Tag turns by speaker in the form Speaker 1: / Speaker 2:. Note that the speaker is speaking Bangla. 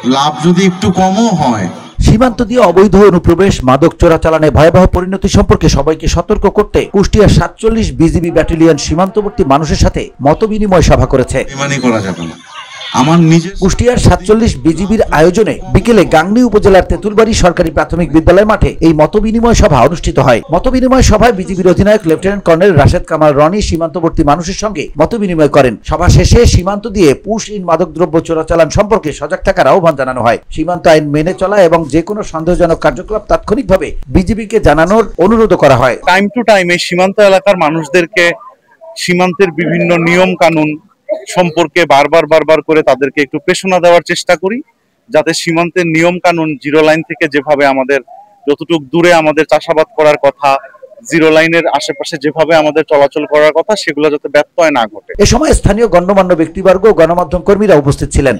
Speaker 1: লাভ যদি একটু কমও হয়।
Speaker 2: সীমান্ত দিয়ে অবৈধ অনুপ্রবেশ, মাদক চোরাচালানে ভয়াবহ পরিণতি সম্পর্কে সবাইকে সতর্ক করতে কুষ্টিয়ার ৪৭ বিজিবি ব্যাটালিয়ন সীমান্তবর্তী মানুষের সাথে মতবিনিময় সভা করেছে।
Speaker 1: করা যাবে না।
Speaker 2: কুষ্টিয়ার ৪৭ বিজিবির আয়োজনে বিকেলে গাংনী উপজেলার তেঁতুলবাড়ি সরকারি প্রাথমিক বিদ্যালয় মাঠে এই মতবিনিময় সভা অনুষ্ঠিত হয়। মতবিনিময় সভায় বিজিবির অধিনায়ক লেফটেন্যান্ট কর্নেল রাশেদ কামাল রনি সীমান্তবর্তী মানুষের সঙ্গে মতবিনিময় করেন। সভা শেষে সীমান্ত দিয়ে পুশ ইন মাদকদ্রব্য চোরাচালান সম্পর্কে সজাগ থাকার আহ্বান জানানো হয়। সীমান্ত আইন মেনে চলা এবং যে কোনো সন্দেহজনক কার্যকলাপ তাৎক্ষণিকভাবে বিজিবিকে জানানোর অনুরোধ করা হয়।
Speaker 3: টাইম টু টাইম এই সীমান্ত এলাকার মানুষদেরকে সীমান্তের বিভিন্ন নিয়ম কানুন সম্পর্কে বারবার করে তাদেরকে একটু পেশনা দেওয়ার চেষ্টা করি, যাতে সীমান্তের নিয়ম কানুন জিরো লাইন থেকে যেভাবে আমাদের যতটুকু দূরে আমাদের চাষাবাদ করার কথা, জিরো লাইনের আশেপাশে যেভাবে আমাদের চলাচল করার কথা, সেগুলো যাতে ব্যত্যয় না ঘটে।
Speaker 2: এ সময় স্থানীয় গণ্যমান্য ব্যক্তিবর্গ ও গণমাধ্যম কর্মীরা উপস্থিত ছিলেন।